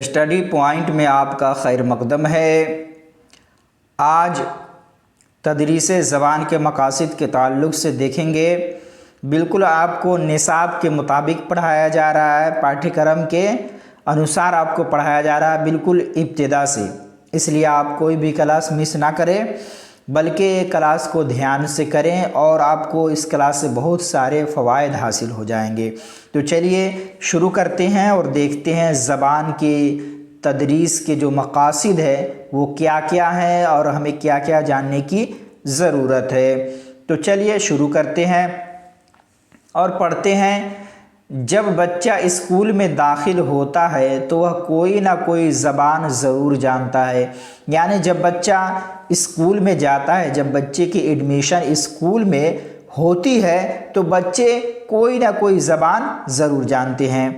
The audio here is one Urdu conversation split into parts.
اسٹڈی پوائنٹ میں آپ کا خیر مقدم ہے۔ آج تدریس زبان کے مقاصد کے تعلق سے دیکھیں گے۔ بالکل آپ کو نصاب کے مطابق پڑھایا جا رہا ہے، پاٹھی کرم کے انوسار آپ کو پڑھایا جا رہا ہے، بالکل ابتدا سے۔ اس لیے آپ کوئی بھی کلاس مس نہ کریں، بلکہ کلاس کو دھیان سے کریں اور آپ کو اس کلاس سے بہت سارے فوائد حاصل ہو جائیں گے۔ تو چلیے شروع کرتے ہیں اور دیکھتے ہیں زبان کی تدریس کے جو مقاصد ہے وہ کیا کیا ہیں اور ہمیں کیا کیا جاننے کی ضرورت ہے۔ تو چلیے شروع کرتے ہیں اور پڑھتے ہیں۔ جب بچہ اسکول میں داخل ہوتا ہے تو وہ کوئی نہ کوئی زبان ضرور جانتا ہے، یعنی جب بچہ اسکول میں جاتا ہے، جب بچے کی ایڈمیشن اسکول میں ہوتی ہے تو بچے کوئی نہ کوئی زبان ضرور جانتے ہیں۔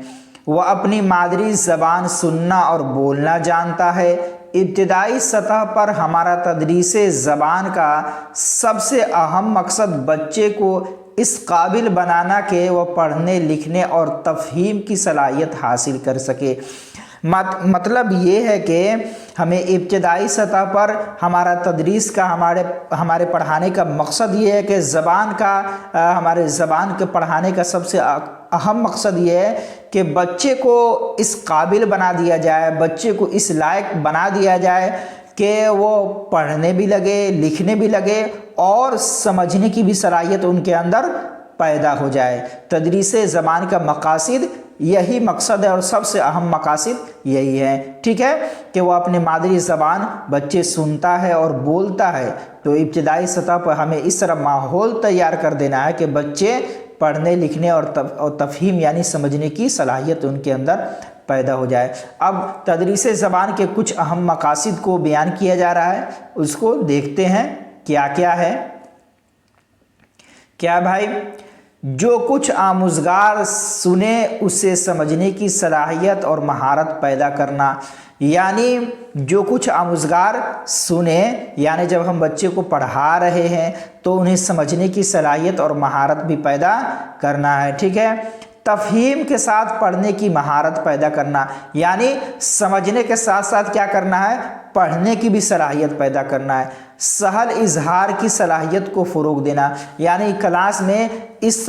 وہ اپنی مادری زبان سننا اور بولنا جانتا ہے۔ ابتدائی سطح پر ہمارا تدریس زبان کا سب سے اہم مقصد بچے کو اس قابل بنانا کہ وہ پڑھنے لکھنے اور تفہیم کی صلاحیت حاصل کر سکے۔ مطلب یہ ہے کہ ہمیں ابتدائی سطح پر ہمارا تدریس کا ہمارے پڑھانے کا مقصد یہ ہے کہ ہمارے زبان کے پڑھانے کا سب سے اہم مقصد یہ ہے کہ بچے کو اس قابل بنا دیا جائے، بچے کو اس لائق بنا دیا جائے کہ وہ پڑھنے بھی لگے، لکھنے بھی لگے اور سمجھنے کی بھی صلاحیت ان کے اندر پیدا ہو جائے۔ تدریس زبان کا مقاصد یہی مقصد ہے اور سب سے اہم مقاصد یہی ہے، ٹھیک ہے، کہ وہ اپنے مادری زبان بچے سنتا ہے اور بولتا ہے۔ تو ابتدائی سطح پر ہمیں اس طرح ماحول تیار کر دینا ہے کہ بچے پڑھنے لکھنے اور تفہیم یعنی سمجھنے کی صلاحیت ان کے اندر پیدا ہو جائے۔ اب تدریس زبان کے کچھ اہم مقاصد کو بیان کیا جا رہا ہے، اس کو دیکھتے ہیں کیا کیا ہے۔ کیا بھائی؟ جو کچھ آموزگار سنے اسے سمجھنے کی صلاحیت اور مہارت پیدا کرنا، یعنی جو کچھ آموزگار سنے، یعنی جب ہم بچے کو پڑھا رہے ہیں تو انہیں سمجھنے کی صلاحیت اور مہارت بھی پیدا کرنا ہے، ٹھیک ہے۔ تفہیم کے ساتھ پڑھنے کی مہارت پیدا کرنا، یعنی سمجھنے کے ساتھ ساتھ کیا کرنا ہے، پڑھنے کی بھی صلاحیت پیدا کرنا ہے۔ سہل اظہار کی صلاحیت کو فروغ دینا، یعنی کلاس میں اس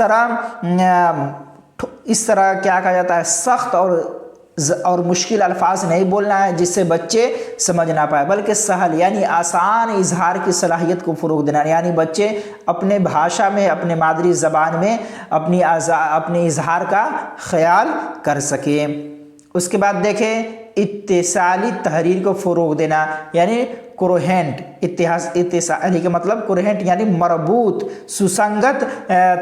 طرح کیا کہا جاتا ہے، سخت اور مشکل الفاظ نہیں بولنا ہے جس سے بچے سمجھ نہ پائے، بلکہ سہل یعنی آسان اظہار کی صلاحیت کو فروغ دینا، یعنی بچے اپنے بھاشا میں، اپنے مادری زبان میں اپنے اظہار کا خیال کر سکیں۔ اس کے بعد دیکھیں اتصالی تحریر کو فروغ دینا، یعنی کوہرنٹ، اتصالی کا مطلب کوہرنٹ یعنی مربوط سسنگت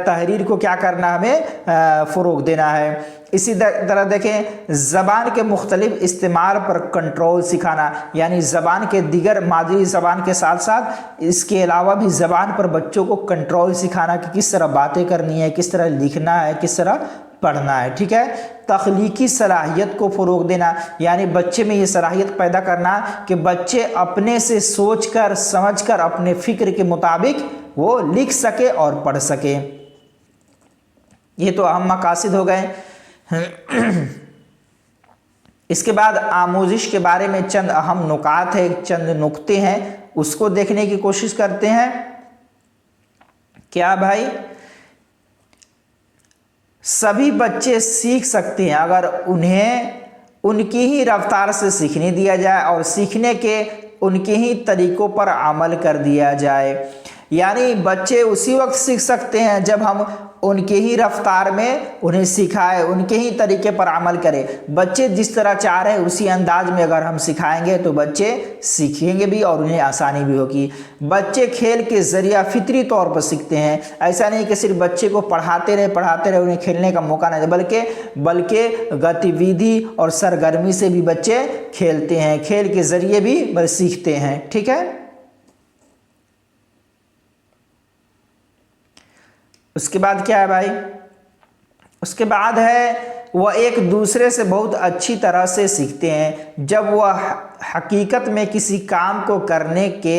تحریر کو کیا کرنا، ہمیں فروغ دینا ہے۔ اسی طرح دیکھیں زبان کے مختلف استعمال پر کنٹرول سکھانا، یعنی زبان کے دیگر مادری زبان کے ساتھ ساتھ اس کے علاوہ بھی زبان پر بچوں کو کنٹرول سکھانا کہ کس طرح باتیں کرنی ہے، کس طرح لکھنا ہے، کس طرح پڑھنا ہے، ٹھیک ہے۔ تخلیقی صلاحیت کو فروغ دینا، یعنی بچے میں یہ صلاحیت پیدا کرنا کہ بچے اپنے سے سوچ کر سمجھ کر اپنے فکر کے مطابق وہ لکھ سکے اور پڑھ سکے۔ یہ تو اہم مقاصد ہو گئے۔ اس کے بعد آموزش کے بارے میں چند اہم نکات ہیں، چند نکتے ہیں، اس کو دیکھنے کی کوشش کرتے ہیں۔ کیا بھائی؟ سبھی بچے سیکھ سکتے ہیں اگر انہیں ان کی ہی رفتار سے سیکھنے دیا جائے اور سیکھنے کے ان کے ہی طریقوں پر عمل کر دیا جائے، یعنی بچے اسی وقت سیکھ سکتے ہیں جب ہم ان کے ہی رفتار میں انہیں سکھائیں، ان کے ہی طریقے پر عمل کریں۔ بچے جس طرح چاہ رہے ہیں اسی انداز میں اگر ہم سکھائیں گے تو بچے سیکھیں گے بھی اور انہیں آسانی بھی ہوگی۔ بچے کھیل کے ذریعہ فطری طور پر سیکھتے ہیں، ایسا نہیں کہ صرف بچے کو پڑھاتے رہے انہیں کھیلنے کا موقع نہیں دے، بلکہ گتیویدھی اور سرگرمی سے بھی بچے کھیلتے ہیں، کھیل کے ذریعے بھی سیکھتے ہیں، ٹھیک ہے۔ اس کے بعد کیا ہے بھائی؟ اس کے بعد ہے وہ ایک دوسرے سے بہت اچھی طرح سے سیکھتے ہیں۔ جب وہ حقیقت میں کسی کام کو کرنے کے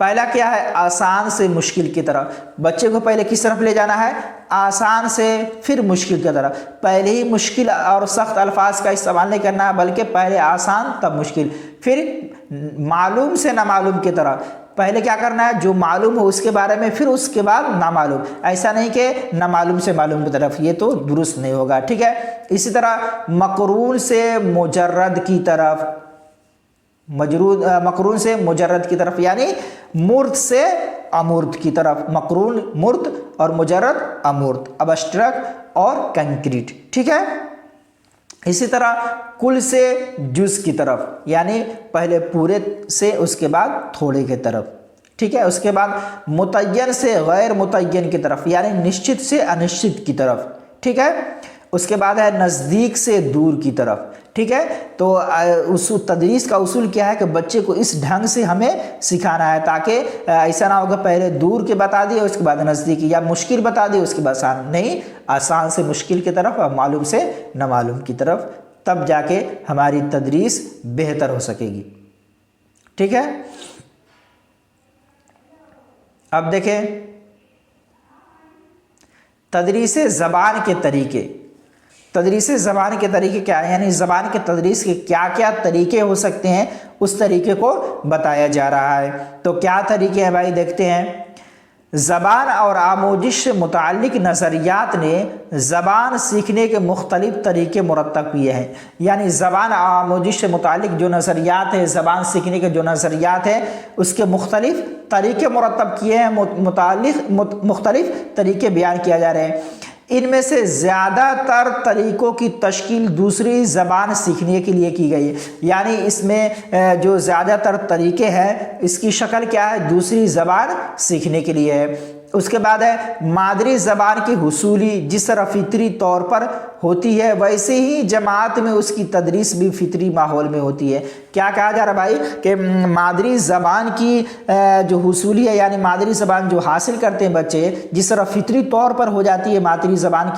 پہلا کیا ہے؟ آسان سے مشکل کی طرف. بچے کو پہلے کس طرف لے جانا ہے؟ آسان سے پھر مشکل کی طرف. پہلے ہی مشکل اور سخت الفاظ کا استعمال نہیں کرنا ہے، بلکہ پہلے آسان تب مشکل. پھر معلوم سے نامعلوم کی طرف. پہلے کیا کرنا ہے؟ جو معلوم ہو اس کے بارے میں، پھر اس کے بعد نامعلوم. ایسا نہیں کہ نامعلوم سے معلوم کی طرف، یہ تو درست نہیں ہوگا. ٹھیک ہے. اسی طرح مقرون سے مجرد کی طرف. مقرون سے مجرد کی طرف یعنی مورت سے امورت کی طرف. مقرون مورت اور مجرد امورت. ابسٹرکٹ اور کنکریٹ. ٹھیک ہے. اسی طرح کل سے جز کی طرف یعنی پہلے پورے سے اس کے بعد تھوڑے کی طرف. ٹھیک ہے. اس کے بعد متعین سے غیر متعین کی طرف یعنی نشچت سے انشچت کی طرف. ٹھیک ہے. اس کے بعد ہے نزدیک سے دور کی طرف. ٹھیک ہے. تو تدریس کا اصول کیا ہے کہ بچے کو اس ڈھنگ سے ہمیں سکھانا ہے تاکہ ایسا نہ ہوگا پہلے دور کے بتا دیے اس کے بعد نزدیکی، یا مشکل بتا دیے اس کے بعد آسان. نہیں، آسان سے مشکل کی طرف اور معلوم سے نامعلوم کی طرف، تب جا کے ہماری تدریس بہتر ہو سکے گی. ٹھیک ہے. اب دیکھیں تدریس زبان کے طریقے. تدریس زبان کے طریقے کیا ہیں؟ یعنی زبان کے تدریس کے کیا کیا طریقے ہو سکتے ہیں، اس طریقے کو بتایا جا رہا ہے. تو کیا طریقے ہیں بھائی؟ دیکھتے ہیں. زبان اور آموزش سے متعلق نظریات نے زبان سیکھنے کے مختلف طریقے مرتب کیے ہیں. یعنی زبان اور آموزش سے متعلق جو نظریات ہیں، زبان سیکھنے کے جو نظریات ہیں، اس کے مختلف طریقے مرتب کیے ہیں، مختلف طریقے بیان کیا جا رہے ہیں. ان میں سے زیادہ تر طریقوں کی تشکیل دوسری زبان سیکھنے کے لیے کی گئی ہے. یعنی اس میں جو زیادہ تر طریقے ہیں، اس کی شکل کیا ہے؟ دوسری زبان سیکھنے کے لیے ہے. اس کے بعد ہے مادری زبان کی حصولی جس طرح فطری طور پر ہوتی ہے، ویسے ہی جماعت میں اس کی تدریس بھی فطری ماحول میں ہوتی ہے. کیا کہا جا رہا بھائی؟ کہ مادری زبان کی جو حصولی ہے، یعنی مادری زبان جو حاصل کرتے ہیں بچے، جس طرح فطری طور پر ہو جاتی ہے مادری زبان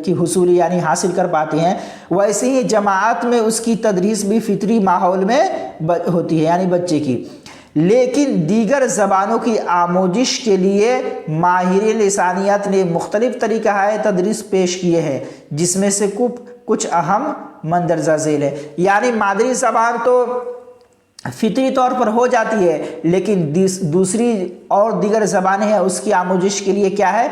کی حصولی یعنی حاصل کر پاتے ہیں، ویسے ہی جماعت میں اس کی تدریس بھی فطری ماحول میں ہوتی ہے یعنی بچے کی. لیکن دیگر زبانوں کی آموزش کے لیے ماہر لسانیات نے مختلف طریقہ تدریس پیش کیے ہیں، جس میں سے کچھ اہم مندرجہ ذیل ہے. یعنی مادری زبان تو فطری طور پر ہو جاتی ہے، لیکن دوسری اور دیگر زبانیں ہیں اس کی آموزش کے لیے کیا ہے؟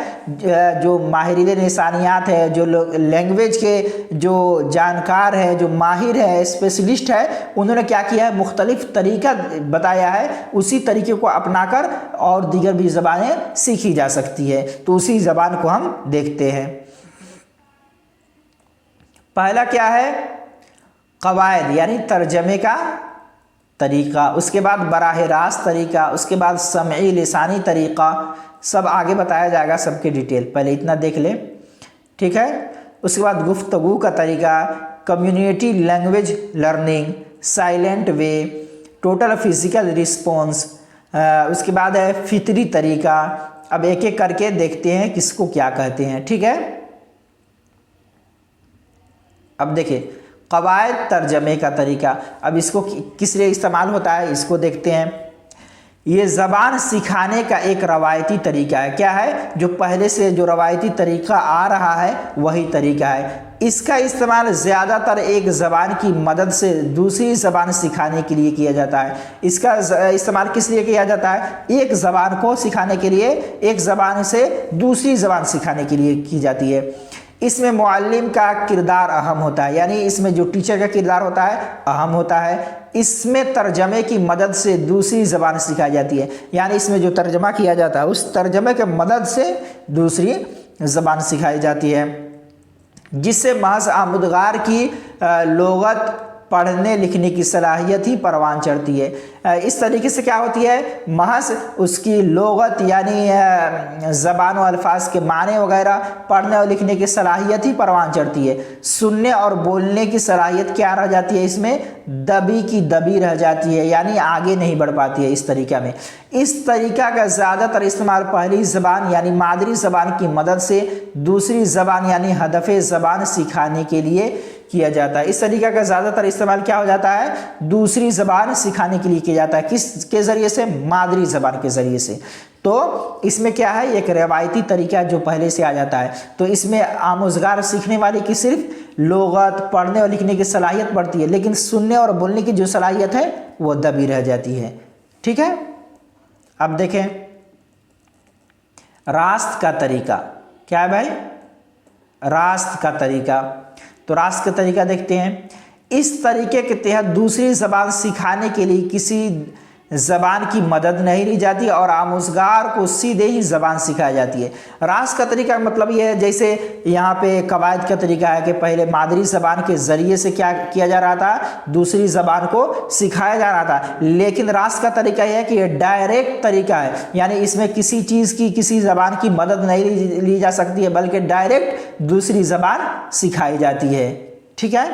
جو ماہرین لسانیات ہے، جو لینگویج کے جو جانکار ہے، جو ماہر ہے، اسپیشلسٹ ہے، انہوں نے کیا کیا ہے؟ مختلف طریقہ بتایا ہے. اسی طریقے کو اپنا کر اور دیگر بھی زبانیں سیکھی جا سکتی ہے. تو اسی زبان کو ہم دیکھتے ہیں. پہلا کیا ہے؟ قواعد یعنی ترجمے کا طریقہ. اس کے بعد براہ راست طریقہ. اس کے بعد سمعی لسانی طریقہ. سب آگے بتایا جائے گا، سب کے ڈیٹیل. پہلے اتنا دیکھ لیں. ٹھیک ہے. اس کے بعد گفتگو کا طریقہ، کمیونٹی لینگویج لرننگ، سائلنٹ وے، ٹوٹل فزیکل رسپانس. اس کے بعد ہے فطری طریقہ. اب ایک ایک کر کے دیکھتے ہیں کس کو کیا کہتے ہیں. ٹھیک ہے. اب دیکھیں قواعد ترجمے کا طریقہ. اب اس کو کس لیے استعمال ہوتا ہے اس کو دیکھتے ہیں. یہ زبان سکھانے کا ایک روایتی طریقہ ہے. کیا ہے؟ جو پہلے سے جو روایتی طریقہ آ رہا ہے وہی طریقہ ہے. اس کا استعمال زیادہ تر ایک زبان کی مدد سے دوسری زبان سکھانے کے لیے کیا جاتا ہے. اس کا استعمال کس لیے کیا جاتا ہے؟ ایک زبان کو سکھانے کے لیے، ایک زبان سے دوسری زبان سکھانے کے لیے کی جاتی ہے. اس میں معلم کا کردار اہم ہوتا ہے، یعنی اس میں جو ٹیچر کا کردار ہوتا ہے اہم ہوتا ہے. اس میں ترجمے کی مدد سے دوسری زبان سکھائی جاتی ہے. یعنی اس میں جو ترجمہ کیا جاتا ہے اس ترجمے کے مدد سے دوسری زبان سکھائی جاتی ہے، جس سے محض آموزگار کی لغت پڑھنے لکھنے کی صلاحیت ہی پروان چڑھتی ہے. اس طریقے سے کیا ہوتی ہے؟ محض اس کی لغت یعنی زبان و الفاظ کے معنی وغیرہ پڑھنے اور لکھنے کی صلاحیت ہی پروان چڑھتی ہے. سننے اور بولنے کی صلاحیت کیا رہ جاتی ہے؟ اس میں دبی کی دبی رہ جاتی ہے، یعنی آگے نہیں بڑھ پاتی ہے. اس طریقہ میں اس طریقہ کا زیادہ تر استعمال پہلی زبان یعنی مادری زبان کی مدد سے دوسری زبان یعنی ہدف زبان سکھانے کے لیے کیا جاتا ہے۔ اس طریقہ کا زیادہ تر استعمال کیا ہو جاتا ہے؟ دوسری زبان سکھانے کے لیے کیا جاتا ہے۔ کس کے ذریعے سے؟ مادری زبان کے ذریعے سے۔ تو اس میں کیا ہے؟ ایک روایتی طریقہ جو پہلے سے آ جاتا ہے، تو اس میں آموزگار سیکھنے والے کی صرف لغت، پڑھنے اور لکھنے کی صلاحیت بڑھتی ہے، لیکن سننے اور بولنے کی جو صلاحیت ہے وہ دبی رہ جاتی ہے۔ ٹھیک ہے، اب دیکھیں راست کا طریقہ کیا ہے بھائی؟ راست کا طریقہ، تو راست کا طریقہ دیکھتے ہیں۔ اس طریقے کے تحت دوسری زبان سکھانے کے لیے کسی زبان کی مدد نہیں لی جاتی اور آموزگار کو سیدھے ہی زبان سکھائی جاتی ہے۔ راست کا طریقہ مطلب یہ ہے، جیسے یہاں پہ قواعد کا طریقہ ہے کہ پہلے مادری زبان کے ذریعے سے کیا کیا جا رہا تھا؟ دوسری زبان کو سکھایا جا رہا تھا، لیکن راست کا طریقہ یہ ہے کہ یہ ڈائریکٹ طریقہ ہے، یعنی اس میں کسی چیز کی، کسی زبان کی مدد نہیں لی جا سکتی ہے، بلکہ ڈائریکٹ دوسری زبان سکھائی جاتی ہے۔ ٹھیک ہے،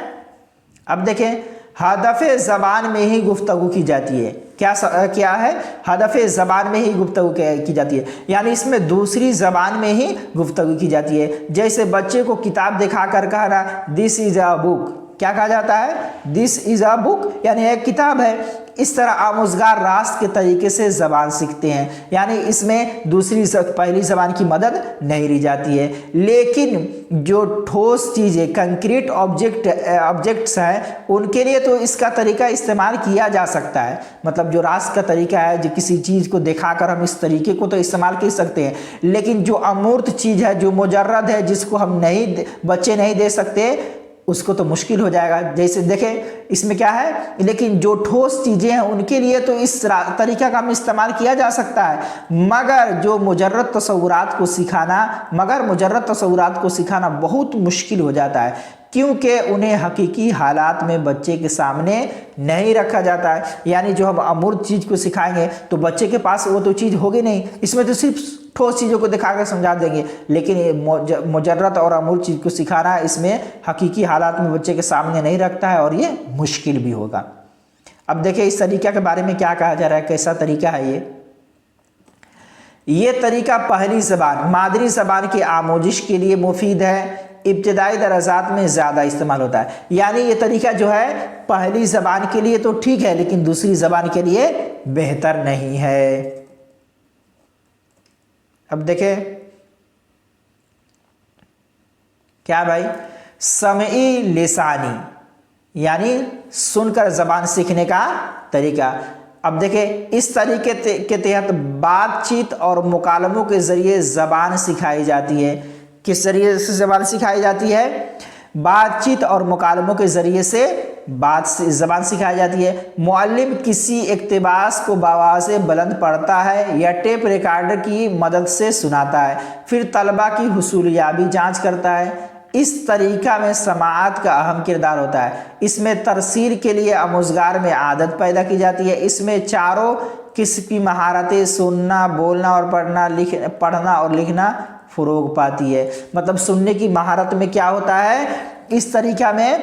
اب دیکھیں ہدف زبان میں ہی گفتگو کی جاتی ہے۔ کیا ہے؟ ہدف زبان میں ہی گفتگو کی جاتی ہے، یعنی اس میں دوسری زبان میں ہی گفتگو کی جاتی ہے۔ جیسے بچے کو کتاب دکھا کر کہنا دس از اے بک، کیا کہا جاتا ہے؟ دس از اے بک، یعنی ایک کتاب ہے۔ اس طرح آموزگار راست کے طریقے سے زبان سیکھتے ہیں، یعنی اس میں دوسری پہلی زبان کی مدد نہیں لی جاتی ہے، لیکن جو ٹھوس چیزیں، کنکریٹ آبجیکٹس ہیں، ان کے لیے تو اس کا طریقہ استعمال کیا جا سکتا ہے۔ مطلب جو راست کا طریقہ ہے، جو کسی چیز کو دکھا کر ہم اس طریقے کو تو استعمال کر سکتے ہیں، لیکن جو امورت چیز ہے، جو مجرد ہے، جس کو ہم بچے نہیں دے سکتے، اس کو تو مشکل ہو جائے گا۔ جیسے دیکھیں اس میں کیا ہے، لیکن جو ٹھوس چیزیں ہیں ان کے لیے تو اس طریقہ کا ہم استعمال کیا جا سکتا ہے، مگر مجرد تصورات کو سکھانا بہت مشکل ہو جاتا ہے، کیونکہ انہیں حقیقی حالات میں بچے کے سامنے نہیں رکھا جاتا ہے۔ یعنی جو ہم امورت چیز کو سکھائیں گے تو بچے کے پاس وہ تو چیز ہوگی نہیں، اس میں تو صرف ٹھوس چیزوں کو دکھا کر سمجھا دیں گے، لیکن مجرد اور امورت چیز کو سکھانا اس میں حقیقی حالات میں بچے کے سامنے نہیں رکھتا ہے، اور یہ مشکل بھی ہوگا۔ اب دیکھیں اس طریقہ کے بارے میں کیا کہا جا رہا ہے، کیسا طریقہ ہے یہ طریقہ پہلی زبان، مادری زبان کی آموزش کے لیے مفید ہے، ابتدائی درجات میں زیادہ استعمال ہوتا ہے۔ یعنی یہ طریقہ جو ہے پہلی زبان کے لیے تو ٹھیک ہے، لیکن دوسری زبان کے لیے بہتر نہیں ہے۔ اب دیکھیں کیا بھائی؟ سمعی لسانی، یعنی سن کر زبان سیکھنے کا طریقہ۔ اب دیکھیں اس طریقے کے تحت بات چیت اور مکالموں کے ذریعے زبان سکھائی جاتی ہے۔ کس ذریعے سے زبان سکھائی جاتی ہے؟ بات چیت اور مکالموں کے ذریعے سے زبان سکھائی جاتی ہے۔ معلم کسی اقتباس کو بآواز بلند پڑھتا ہے یا ٹیپ ریکارڈر کی مدد سے سناتا ہے، پھر طلبہ کی حصولیابی جانچ کرتا ہے۔ اس طریقہ میں سماعت کا اہم کردار ہوتا ہے۔ اس میں ترسیل کے لیے آموزگار میں عادت پیدا کی جاتی ہے۔ اس میں چاروں قسم کی مہارتیں، سننا، بولنا اور پڑھنا اور لکھنا فروغ پاتی ہے۔ مطلب سننے کی مہارت میں کیا ہوتا ہے، اس طریقہ میں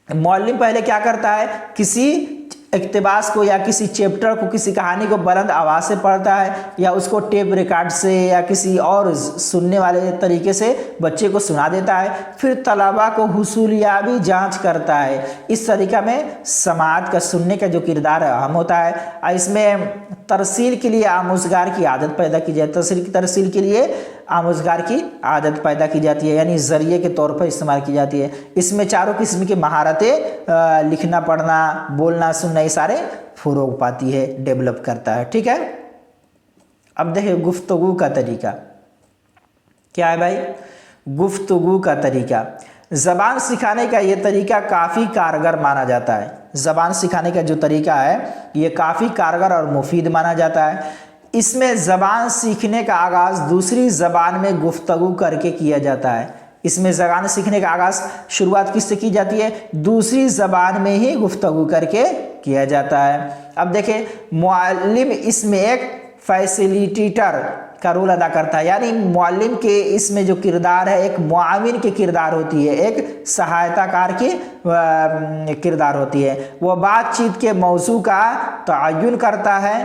معلم پہلے کیا کرتا ہے، کسی اقتباس کو یا کسی چیپٹر کو، کسی کہانی کو بلند آواز سے پڑھتا ہے، یا اس کو ٹیپ ریکارڈ سے یا کسی اور سننے والے طریقے سے بچے کو سنا دیتا ہے، پھر طلباء کو حصولیابی جانچ کرتا ہے۔ اس طریقہ میں سماعت کا، سننے کا جو کردار ہے اہم ہوتا ہے۔ اس میں ترسیل کے لیے آموزگار کی عادت پیدا کی جاتی ہے، ترسیل کے لیے آموزگار کی عادت پیدا کی جاتی ہے، یعنی ذریعے کے طور پر استعمال کی جاتی ہے۔ اس میں چاروں قسم کی مہارتیں، لکھنا، پڑھنا، بولنا، سننا، یہ سارے فروغ پاتی ہے، ڈیولپ کرتا ہے۔ ٹھیک ہے، اب دیکھیں گفتگو کا طریقہ کیا ہے بھائی؟ گفتگو کا طریقہ، زبان سکھانے کا یہ طریقہ کافی کارگر مانا جاتا ہے۔ زبان سکھانے کا جو طریقہ ہے یہ کافی کارگر اور مفید مانا جاتا ہے۔ اس میں زبان سیکھنے کا آغاز دوسری زبان میں گفتگو کر کے کیا جاتا ہے۔ اس میں زبان سیکھنے کا آغاز، شروعات کس سے کی جاتی ہے؟ دوسری زبان میں ہی گفتگو کر کے کیا جاتا ہے۔ اب دیکھیں معلم اس میں ایک فیسیلیٹیٹر کا رول ادا کرتا ہے، یعنی معلم کے اس میں جو کردار ہے ایک معاون کی کردار ہوتی ہے، ایک سہایتا کار کی کردار ہوتی ہے۔ وہ بات چیت کے موضوع کا تعین کرتا ہے،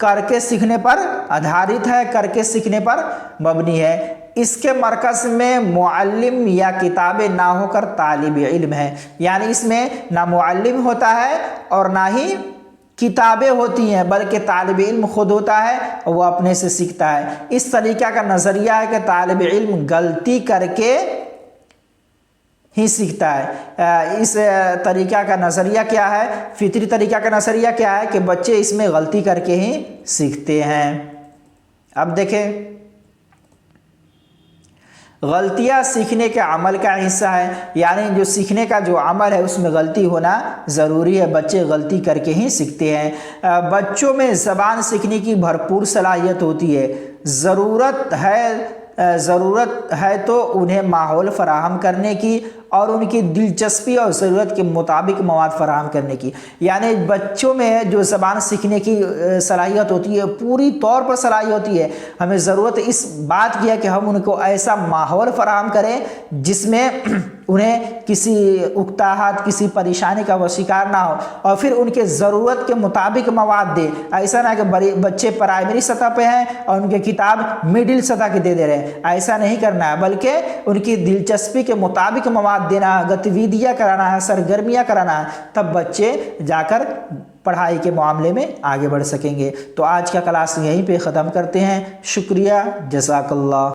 کر کے سیکھنے پر آدھارت ہے، کر کے سیکھنے پر مبنی ہے۔ اس کے مرکز میں معلم یا کتابیں نہ ہو کر طالب علم ہے، یعنی اس میں نہ معلم ہوتا ہے اور نہ ہی کتابیں ہوتی ہیں، بلکہ طالب علم خود ہوتا ہے اور وہ اپنے سے سیکھتا ہے۔ اس طریقہ کا نظریہ ہے کہ طالب علم غلطی کر کے ہی سیکھتا ہے۔ اس طریقہ کا نظریہ کیا ہے؟ فطری طریقہ کا نظریہ کیا ہے کہ بچے اس میں غلطی کر کے ہی سیکھتے ہیں۔ اب دیکھیں، غلطیاں سیکھنے کے عمل کا حصہ ہے، یعنی جو سیکھنے کا جو عمل ہے اس میں غلطی ہونا ضروری ہے، بچے غلطی کر کے ہی سیکھتے ہیں۔ بچوں میں زبان سیکھنے کی بھرپور صلاحیت ہوتی ہے، ضرورت ہے تو انہیں ماحول فراہم کرنے کی اور ان کی دلچسپی اور ضرورت کے مطابق مواد فراہم کرنے کی، یعنی بچوں میں جو زبان سیکھنے کی صلاحیت ہوتی ہے پوری طور پر صلاحیت ہوتی ہے، ہمیں ضرورت اس بات کی ہے کہ ہم ان کو ایسا ماحول فراہم کریں جس میں انہیں کسی اکتاہٹ، کسی پریشانی کا وہ شکار نہ ہو، اور پھر ان کے ضرورت کے مطابق مواد دیں۔ ایسا نہ کہ بچے پرائمری سطح پہ ہیں اور ان کے کتاب مڈل سطح کی دے رہے ہیں، ایسا نہیں کرنا ہے، بلکہ ان کی دلچسپی کے مطابق مواد دینا ہے، گتیویدیاں کرانا ہے، سرگرمیاں کرانا ہے، تب بچے جا کر پڑھائی کے معاملے میں آگے بڑھ سکیں گے۔ تو آج کا کلاس یہیں پہ ختم کرتے ہیں۔ شکریہ، جزاک اللہ۔